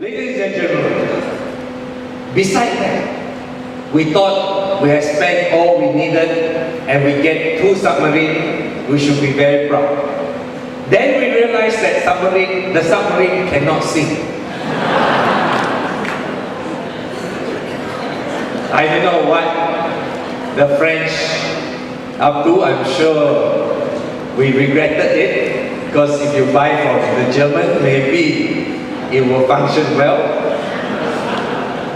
Ladies and gentlemen, besides that, we thought we had spent all we needed and we get 2 submarines, we should be very proud. Then we realized that the submarine cannot sing. I don't know what the French up to. I'm sure we regretted it, because if you buy from the German, maybe it will function well.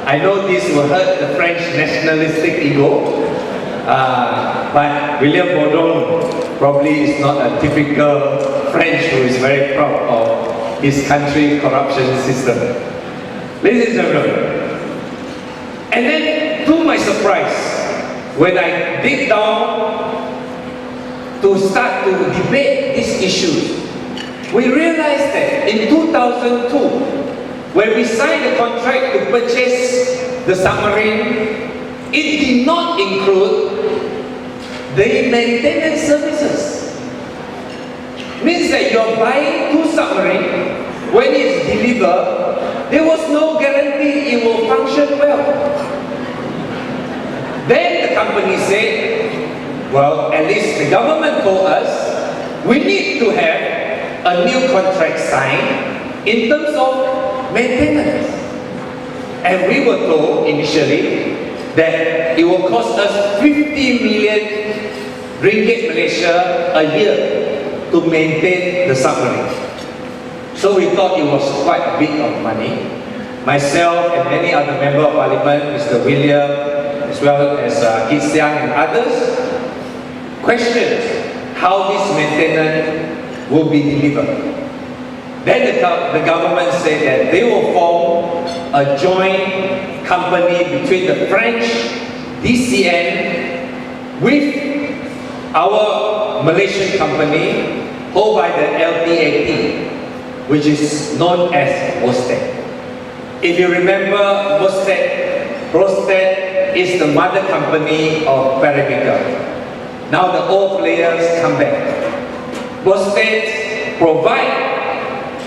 I know this will hurt the French nationalistic ego, but William Baudon probably is not a typical French who is very proud of his country's corruption system. Ladies and gentlemen, and then to my surprise, when I dig down to start to debate these issues, we realized that in 2002, when we signed the contract to purchase the submarine, it did not include the maintenance services. Means that you're buying 2 submarines, when it's delivered, there was no guarantee it will function well. Then the company said, well, at least the government told us, we need to have a new contract signed in terms of maintenance. And we were told initially that it will cost us 50 million ringgit Malaysia a year to maintain the submarine. So we thought it was quite a bit of money. Myself and many other members of parliament, Mr. William, as well as Kit Siang and others, questioned how this maintenance will be delivered. Then the government said that they will form a joint company between the French DCN with our Malaysian company, held by the LTAP, which is known as Bosted. If you remember Bosted is the mother company of Parameter. Now the old players come back. Bosted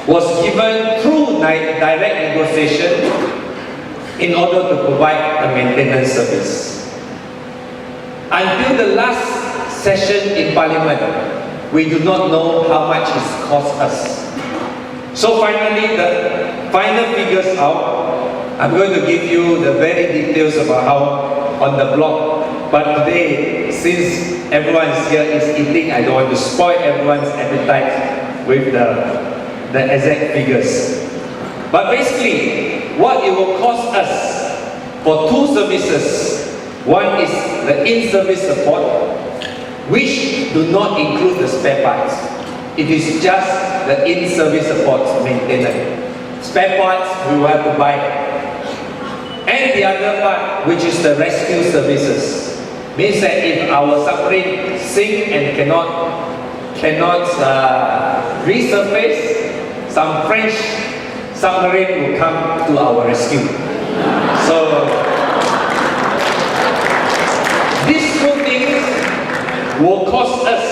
was given through direct negotiation in order to provide a maintenance service. Until the last session in Parliament, we do not know how much it cost us. So finally, the final figures out. I'm going to give you the very details about how on the block. But today, since everyone is here is eating, I don't want to spoil everyone's appetite with the exact figures. But basically, what it will cost us for 2 services. One is the in-service support, which do not include the spare parts. It is just the in-service support maintenance. Spare parts we will have to buy. And the other part, which is the rescue services, means that if our submarine sink and cannot resurface, some French submarine will come to our rescue. So these 2 things will cost us,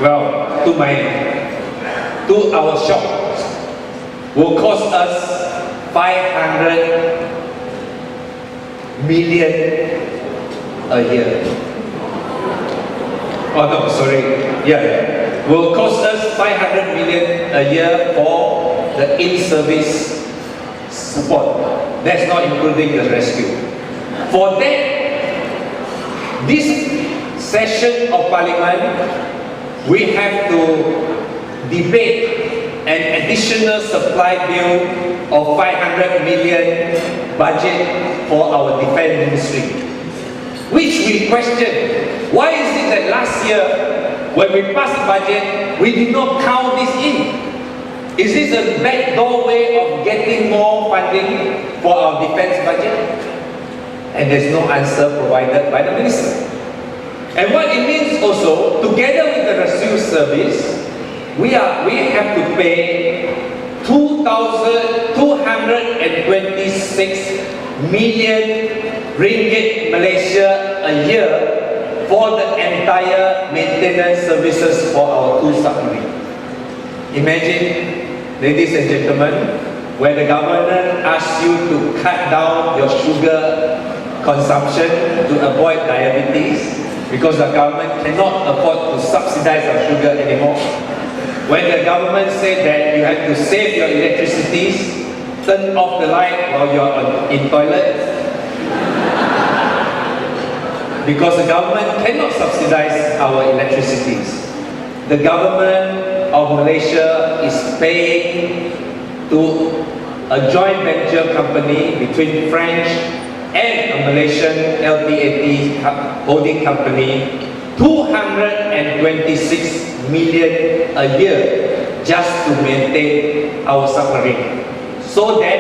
well, to our shop, will cost us 500 million a year. Oh no, sorry. Yeah. Will cost us 500 million a year for the in-service support. That's not including the rescue. For that, this session of Parliament, we have to debate an additional supply bill of 500 million budget for our defense ministry, which we question. Why is it that last year, when we passed the budget, we did not count this in? Is this a backdoor way of getting more funding for our defense budget? And there's no answer provided by the minister. And what it means also, together with the rescue service, we have to pay 2,226 million ringgit Malaysia a year for the entire maintenance services for our 2 submarines. Imagine ladies and gentlemen, when the government asks you to cut down your sugar consumption to avoid diabetes, because the government cannot afford to subsidize our sugar anymore. When the government said that you have to save your electricity, turn off the light while you're in toilet, because the government cannot subsidize our electricity. The government of Malaysia is paying to a joint venture company between French and a Malaysian LTAT holding company 226 million a year just to maintain our submarine. So that,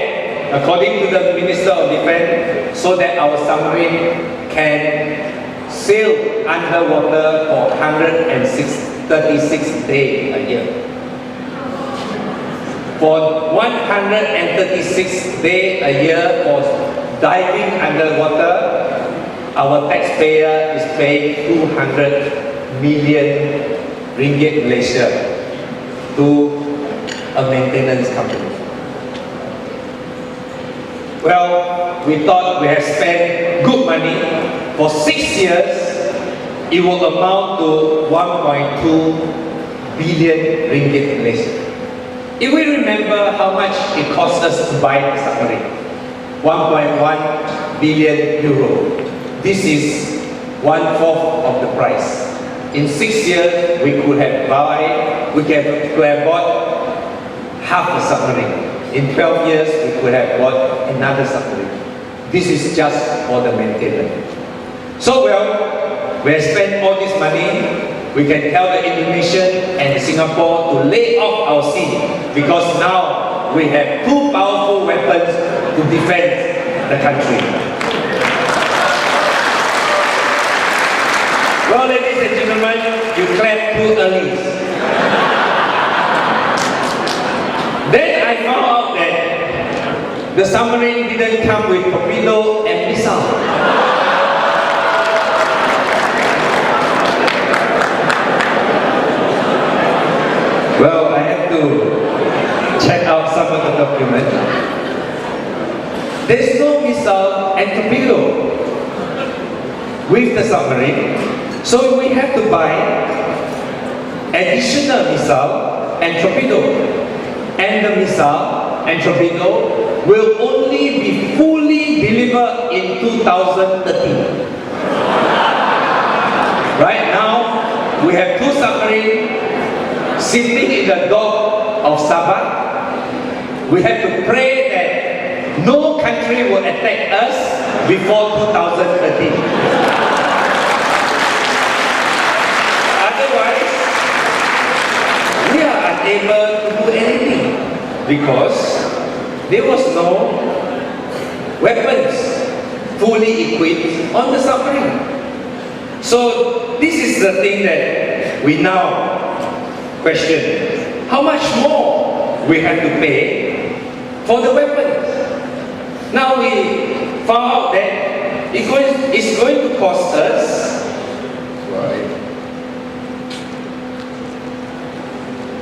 according to the Minister of Defense, so that our submarine can sail underwater for 136 days a year. For 136 days a year for diving underwater, our taxpayer is paying 200 million ringgit Malaysia to a maintenance company. Well, we thought we have spent good money. For 6 years, it will amount to 1.2 billion ringgit Malaysia. If we remember how much it cost us to buy the submarine, 1.1 billion euro. This is 1/4 of the price. In 6 years, we could have bought half a submarine. In 12 years, we could have bought another submarine. This is just for the maintenance. So we have spent all this money. We can tell the Indonesian and Singapore to lay off our sea, because now we have two powerful weapons to defend the country. Well, ladies and gentlemen, you clapped too early. Then I found out that the submarine didn't come with torpedo and missile. Well, I had to check out some of the documents. There's no missile and torpedo with the submarine, so we have to buy additional missile and torpedo. And the missile and torpedo will only be fully delivered in 2013. Right now, we have two submarines sitting in the dock of Sabah. We have to pray that no country will attack us before 2013. Otherwise, we are unable to do anything, because there was no weapons fully equipped on the submarine. So this is the thing that we now question. How much more we have to pay for the weapons? Now we found out that it's going to cost us,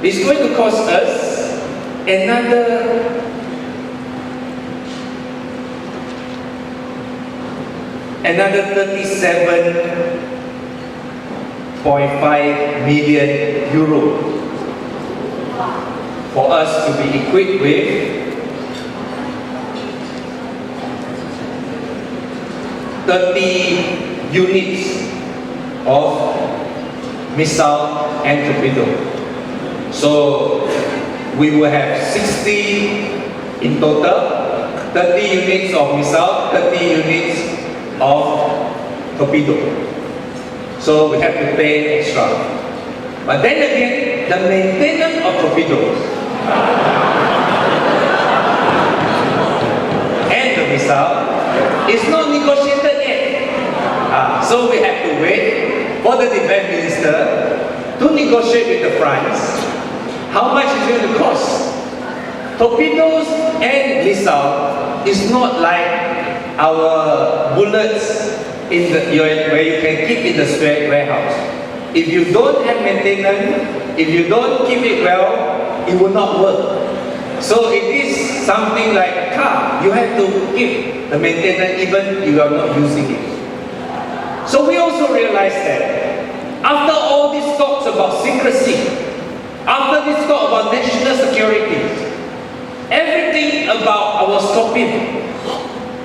it's going to cost us another €37.5 million for us to be equipped with units of missile and torpedo. So we will have 60 in total, 30 units of missile, 30 units of torpedo. So we have to pay extra. But then again, the maintenance of torpedoes and the missile is not negotiated yet. So we have to wait for the defense minister to negotiate with the France how much it's going to cost. Torpedoes and missile is not like our bullets where you can keep in the warehouse. If you don't have maintenance, if you don't keep it well, it will not work. So it is something like a car. You have to keep the maintenance even you are not using it. So we also realize that after all these talks about secrecy, after this talk about national security, everything about our Scorpene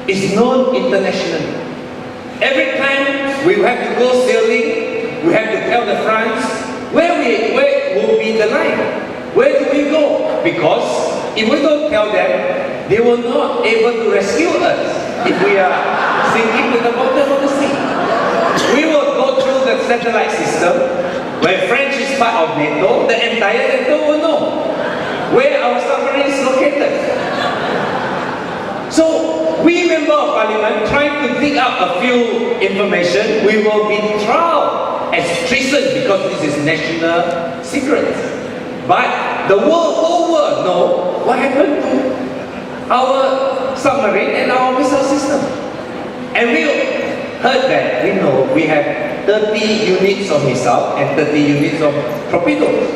is known internationally. Every time we have to go sailing, we have to tell the France where will be the line. Where do we go? Because if we don't tell them, they will not able to rescue us if we are sinking to the bottom of the sea. We will go through the satellite system. When France is part of NATO, the entire NATO will know where our submarine is located. So we member of parliament trying to dig up a few information, we will be tried as treason because this is national secret. But the whole world know what happened to our submarine and our missile system. And we heard that, we know we have 30 units of missile and 30 units of torpedoes.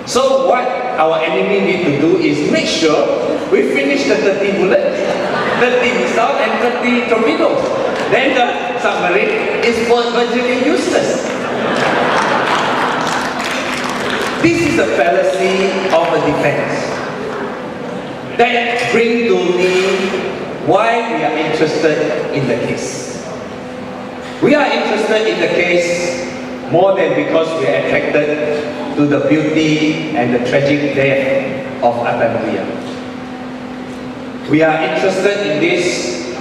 So what our enemy need to do is make sure we finish the 30 bullets, 30 missile and 30 torpedoes. Then the submarine is virtually useless. This is a fallacy of a defense. That brings to me why we are interested in the case. We are interested in the case more than because we are attracted to the beauty and the tragic death of Atambuya. We are interested in this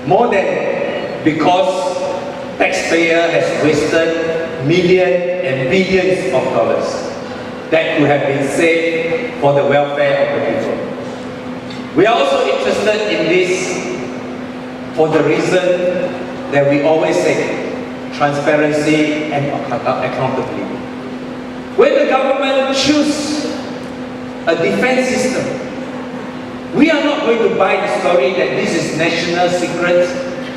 more than because taxpayer has wasted millions and billions of dollars that could have been saved for the welfare of the people. We are also interested in this for the reason that we always say, transparency and accountability. When the government chooses a defense system, we are not going to buy the story that this is national secret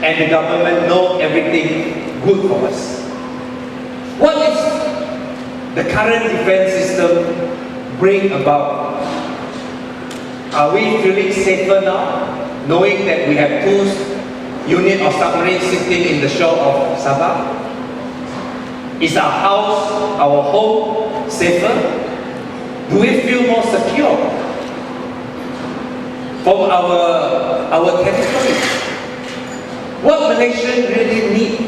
and the government knows everything good for us. What is the current defense system bring about? Are we feeling safer now, knowing that we have 2 units of submarines sitting in the shore of Sabah? Is our house, our home safer? Do we feel more secure from our territory? What Malaysians really need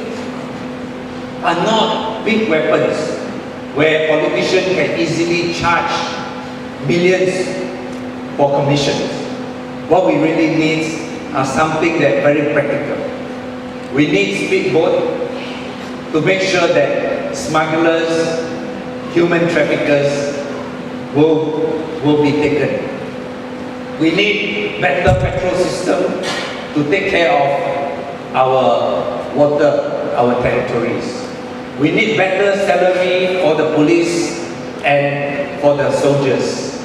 are not big weapons where politicians can easily charge millions for commissions. What we really need are something that's very practical. We need speedboat to make sure that smugglers, human traffickers will be taken. We need better petrol system to take care of our water, our territories. We need better salary for the police and for the soldiers.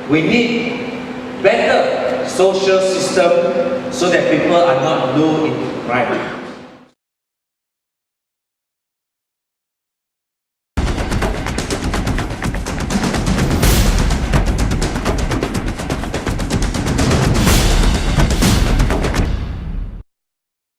We need better social system so that people are not lured into crime.